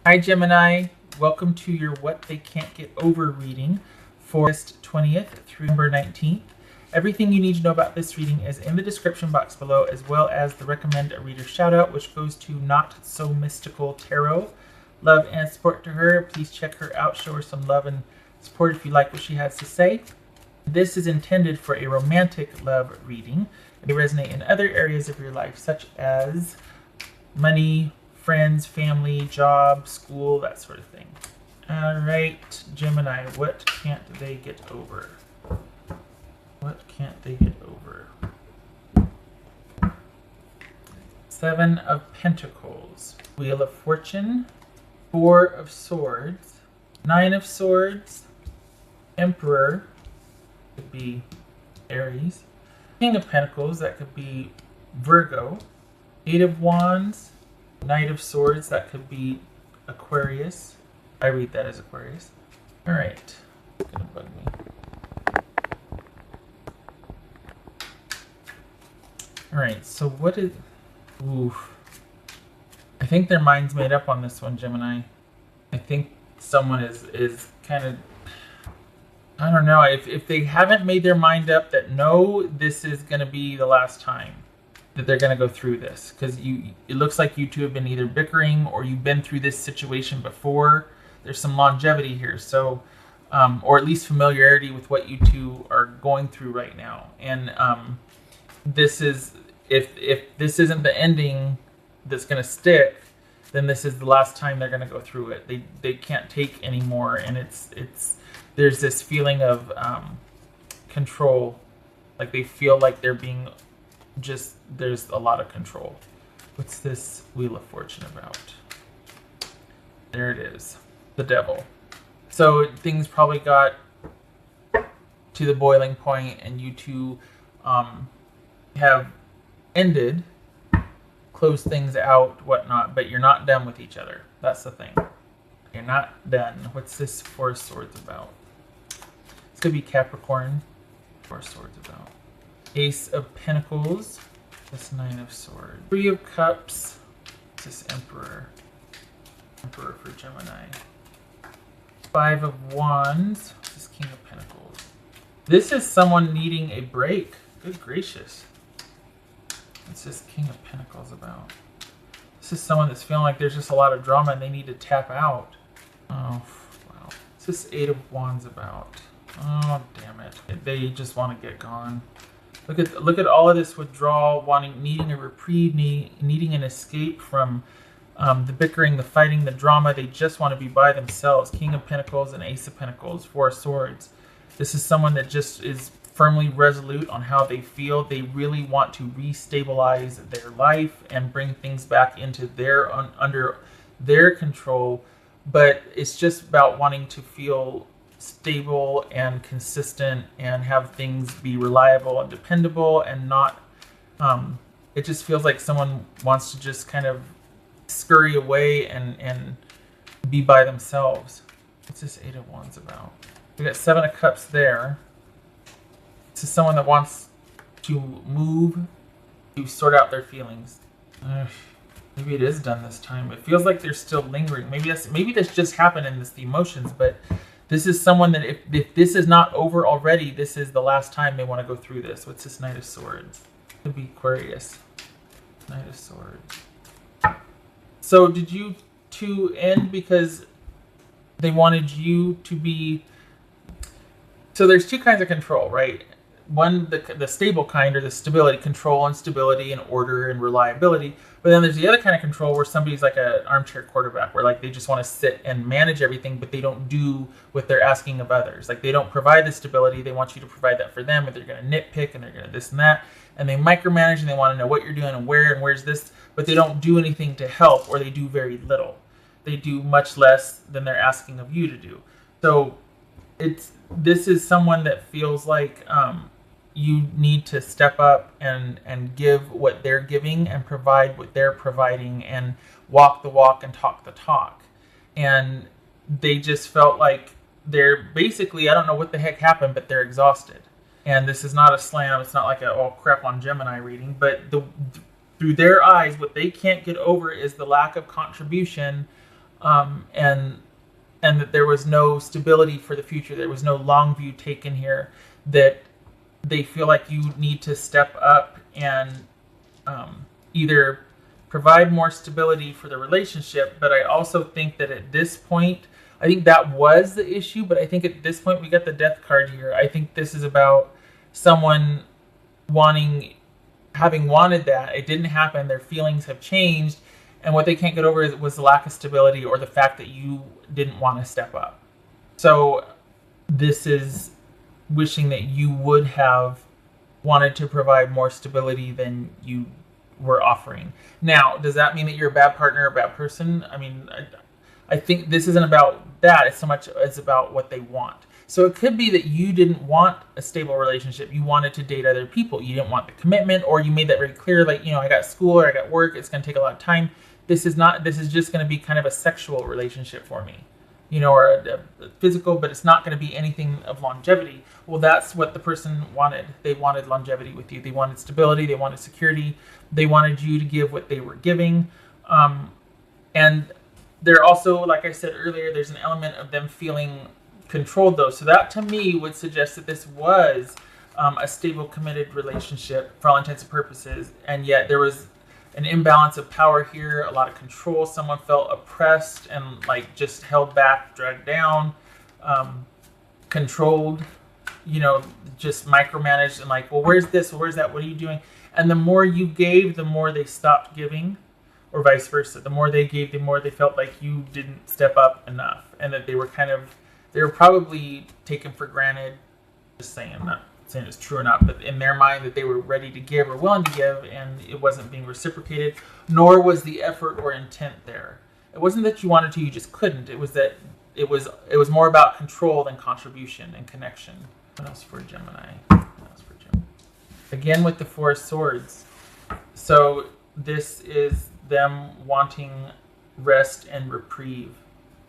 Hi Gemini, welcome to your What They Can't Get Over reading for August 20th through November 19th. Everything you need to know about this reading is in the description box below, as well as the Recommend a Reader Shoutout, which goes to Not So Mystical Tarot. Love and support to her. Please check her out, show her some love and support if you like what she has to say. This is intended for a romantic love reading. It may resonate in other areas of your life, such as money, friends, family, job, school, that sort of thing. All right, Gemini, what can't they get over? What can't they get over? Seven of Pentacles, Wheel of Fortune, Four of Swords, Nine of Swords, Emperor, could be Aries, King of Pentacles, that could be Virgo, Eight of Wands, Knight of Swords, that could be Aquarius. I read that as Aquarius. All right, it's gonna bug me. All right, so what is? Oof. I think their mind's made up on this one, Gemini. I think someone is kind of. I don't know if they haven't made their mind up that no, this is gonna be the last time that they're going to go through this, because it looks like you two have been either bickering or you've been through this situation before. There's some longevity here, so or at least familiarity with what you two are going through right now. And this is if this isn't the ending that's going to stick, then this is the last time they're going to go through it. They can't take anymore, and there's this feeling of control, like they feel like they're being there's a lot of control. What's this Wheel of Fortune about? There it is, the Devil. So things probably got to the boiling point, and you two have ended, closed things out, whatnot, but you're not done with each other. That's the thing. You're not done. What's this Four of Swords about? This could be Capricorn. Four of Swords about. Ace of Pentacles, this Nine of Swords. Three of Cups, this Emperor for Gemini. Five of Wands, this King of Pentacles. This is someone needing a break. Good gracious. What's this King of Pentacles about? This is someone that's feeling like there's just a lot of drama and they need to tap out. Oh, wow. What's this Eight of Wands about? Oh, damn it. They just want to get gone. Look at all of this withdrawal, needing a reprieve, needing an escape from the bickering, the fighting, the drama. They just want to be by themselves. King of Pentacles and Ace of Pentacles, Four of Swords. This is someone that just is firmly resolute on how they feel. They really want to restabilize their life and bring things back into under their control. But it's just about wanting to feel stable and consistent and have things be reliable and dependable, and not it just feels like someone wants to just kind of scurry away and be by themselves. What's this Eight of Wands about? We got Seven of Cups there. This is someone that wants to move, to sort out their feelings. Maybe it is done this time. It feels like they're still lingering. Maybe this just happened in the emotions, but this is someone that if this is not over already, this is the last time they want to go through this. What's this Knight of Swords? Could be Aquarius. Knight of Swords. So did you two end because they wanted you to be... So there's two kinds of control, right? One, the stable kind, or the stability, control and stability and order and reliability. But then there's the other kind of control where somebody's like an armchair quarterback, where like they just want to sit and manage everything, but they don't do what they're asking of others. Like they don't provide the stability. They want you to provide that for them, and they're going to nitpick and they're going to this and that. And they micromanage and they want to know what you're doing and where's this, but they don't do anything to help, or they do very little. They do much less than they're asking of you to do. So this is someone that feels like you need to step up and give what they're giving and provide what they're providing and walk the walk and talk the talk. And they just felt like they're basically, I don't know what the heck happened, but they're exhausted. And this is not a slam. It's not like a oh crap on Gemini reading, but through their eyes, what they can't get over is the lack of contribution and that there was no stability for the future. There was no long view taken here, that they feel like you need to step up and either provide more stability for the relationship. But I also think that at this point, I think that was the issue, but I think at this point we got the death card here. I think this is about someone having wanted that. It didn't happen. Their feelings have changed. And what they can't get over was the lack of stability or the fact that you didn't want to step up. So this is wishing that you would have wanted to provide more stability than you were offering. Now, does that mean that you're a bad partner or a bad person? I mean, I think this isn't about that as so much as about what they want. So it could be that you didn't want a stable relationship. You wanted to date other people. You didn't want the commitment, or you made that very clear, like, I got school or I got work. It's going to take a lot of time. This is just going to be kind of a sexual relationship for me, or a physical, but it's not going to be anything of longevity. Well, that's what the person wanted. They wanted longevity with you. They wanted stability. They wanted security. They wanted you to give what they were giving. And they're also, like I said earlier, there's an element of them feeling controlled, though. So that to me would suggest that this was a stable, committed relationship for all intents and purposes. And yet there was an imbalance of power here, a lot of control. Someone felt oppressed and just held back, dragged down, controlled, just micromanaged and well, where's this? Where's that? What are you doing? And the more you gave, the more they stopped giving, or vice versa. The more they gave, the more they felt like you didn't step up enough, and that they were probably taken for granted. Just saying, I'm not saying it's true or not, but in their mind that they were ready to give or willing to give, and it wasn't being reciprocated, nor was the effort or intent there. It wasn't that you wanted to, you just couldn't. It was that it was more about control than contribution and connection. What else for Gemini? Again with the Four of Swords. So this is them wanting rest and reprieve,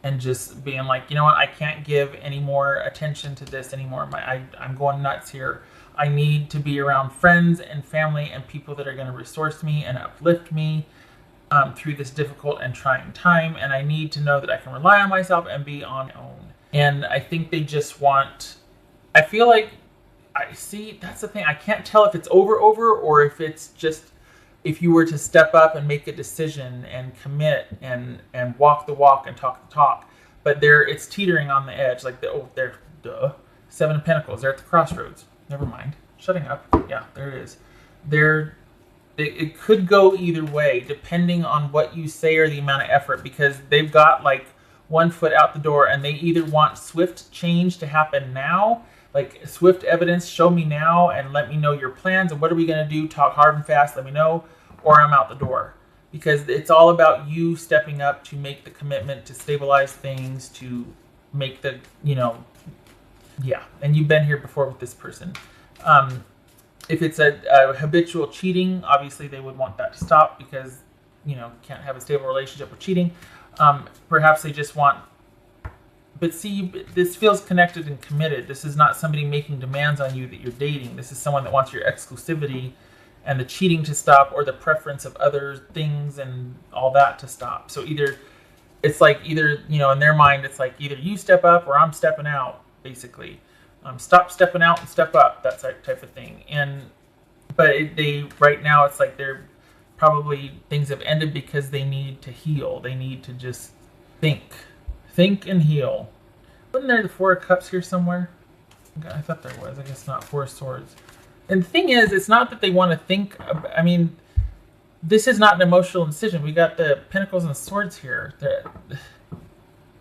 and just being like, you know what, I can't give any more attention to this anymore. I'm going nuts here. I need to be around friends and family and people that are going to resource me and uplift me through this difficult and trying time. And I need to know that I can rely on myself and be on my own. And I think they just want, I feel like, that's the thing. I can't tell if it's over, or if it's just, if you were to step up and make a decision and commit and walk the walk and talk the talk, but it's teetering on the edge. Seven of Pentacles. They're at the crossroads. Never mind. Shutting up. Yeah, there it is. It could go either way depending on what you say or the amount of effort, because they've got one foot out the door, and they either want swift change to happen now, swift evidence, show me now and let me know your plans and what are we going to do, talk hard and fast, let me know, or I'm out the door. Because it's all about you stepping up to make the commitment, to stabilize things, to make the, and you've been here before with this person. If it's a habitual cheating, obviously they would want that to stop, because, can't have a stable relationship with cheating. Perhaps they just want, but see, this feels connected and committed. This is not somebody making demands on you that you're dating. This is someone that wants your exclusivity and the cheating to stop, or the preference of other things and all that to stop. So either in their mind, it's either you step up or I'm stepping out, basically. Stop stepping out and step up, that type of thing. But right now, it's they're probably, things have ended because they need to heal. They need to just think and heal. Wasn't there the Four of Cups here somewhere? I thought there was. I guess not. Four of Swords. And the thing is, it's not that they want to think. This is not an emotional decision. We got the Pentacles and the Swords here.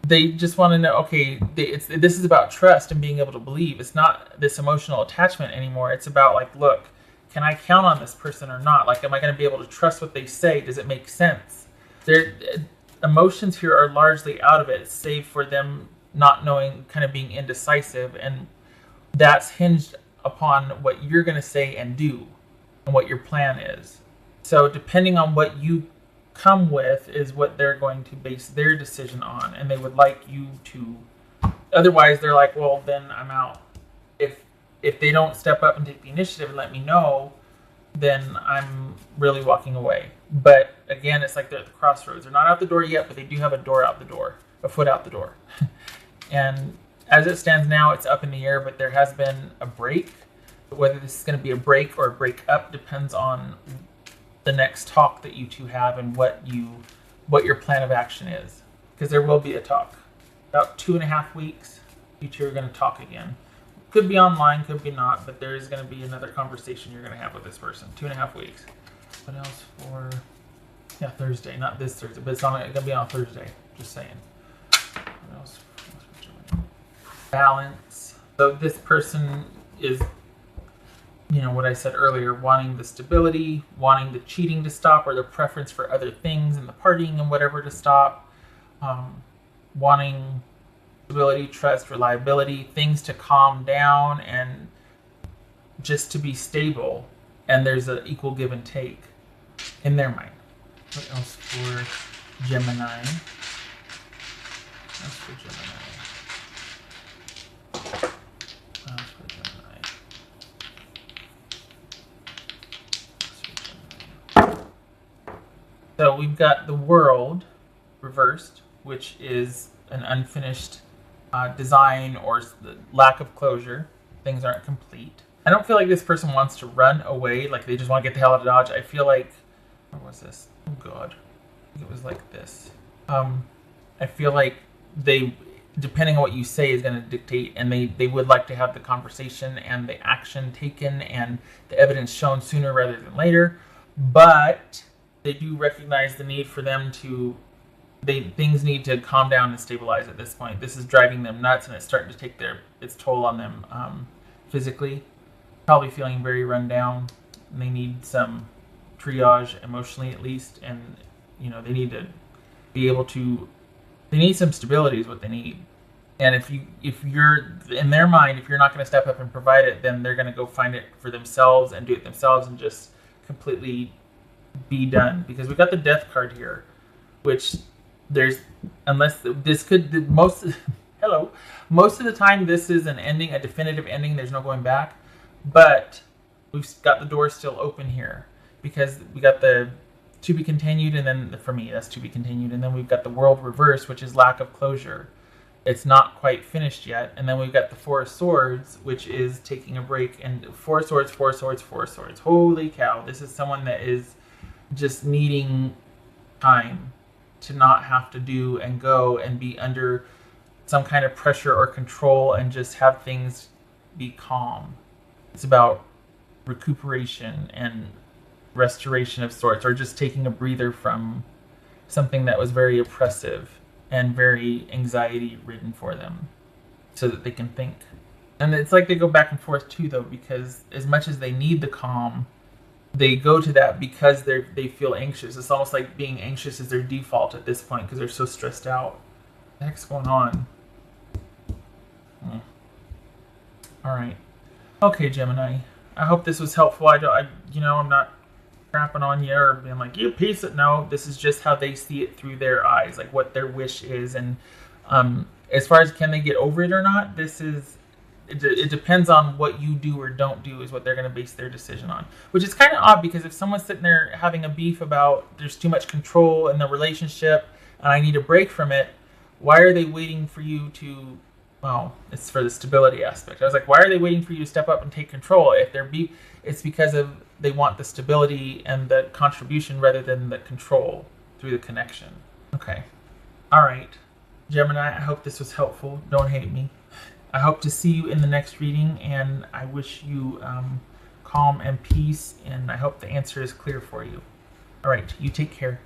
They just want to know, okay, this is about trust and being able to believe. It's not this emotional attachment anymore. It's about look, can I count on this person or not? Am I going to be able to trust what they say? Does it make sense? Their emotions here are largely out of it, save for them not knowing, kind of being indecisive. And that's hinged upon what you're going to say and do and what your plan is. So depending on what you come with is what they're going to base their decision on, and they would like you to. Otherwise, they're like, well, then I'm out. If they don't step up and take the initiative and let me know, then I'm really walking away. But again, it's like they're at the crossroads. They're not out the door yet, but they do have a door out the door, a foot out the door. And as it stands now, it's up in the air, but there has been a break. Whether this is going to be a break or a break up depends on the next talk that you two have and what your plan of action is. Because there will be a talk. About 2.5 weeks, you two are going to talk again. Could be online, could be not, but there is going to be another conversation you're going to have with this person. 2.5 weeks. What else for? Yeah, Thursday. Not this Thursday, but it's going to be on Thursday. Just saying. What else? Balance. So this person is, you know, what I said earlier, wanting the stability, wanting the cheating to stop, or the preference for other things and the partying and whatever to stop. Wanting stability, trust, reliability, things to calm down and just to be stable. And there's an equal give and take in their mind. What else for Gemini? What else for Gemini? What else for Gemini? What else for Gemini? So we've got the World reversed, which is an unfinished design or the lack of closure. Things aren't complete. I don't feel like this person wants to run away, like they just want to get the hell out of Dodge. I feel like, what was this? Oh God, I think it was like this. I feel like they, depending on what you say, is going to dictate, and they would like to have the conversation and the action taken and the evidence shown sooner rather than later. But they do recognize the need for them to, things need to calm down and stabilize at this point. This is driving them nuts, and it's starting to take its toll on them physically. Probably feeling very run down, and they need some triage emotionally at least, and you know, they need to be able to, they need some stability is what they need. And if you're in their mind, if you're not going to step up and provide it, then they're going to go find it for themselves and do it themselves and just completely be done. Because we've got the Death card here, which there's, unless this could, most of the time this is an ending, a definitive ending. There's no going back. But we've got the door still open here because we got the to be continued, and then for me that's to be continued, and then we've got the World reverse, which is lack of closure. It's not quite finished yet, and then we've got the Four of Swords, which is taking a break, and Four of Swords, Four of Swords, Four of Swords. Holy cow! This is someone that is just needing time to not have to do and go and be under some kind of pressure or control and just have things be calm. It's about recuperation and restoration of sorts, or just taking a breather from something that was very oppressive and very anxiety-ridden for them so that they can think. And it's like they go back and forth too, though, because as much as they need the calm, they go to that because they feel anxious. It's almost like being anxious is their default at this point because they're so stressed out. What the heck's going on? All right. Okay, Gemini. I hope this was helpful. I'm not crapping on you or being like, you piece it. No, this is just how they see it through their eyes, like what their wish is. And as far as can they get over it or not, it depends on what you do or don't do is what they're going to base their decision on. Which is kind of odd because if someone's sitting there having a beef about there's too much control in the relationship and I need a break from it, why are they waiting for you to... Well, it's for the stability aspect. I was like, why are they waiting for you to step up and take control? If they're it's because they want the stability and the contribution rather than the control through the connection. Okay. All right. Gemini, I hope this was helpful. Don't hate me. I hope to see you in the next reading, and I wish you calm and peace, and I hope the answer is clear for you. All right. You take care.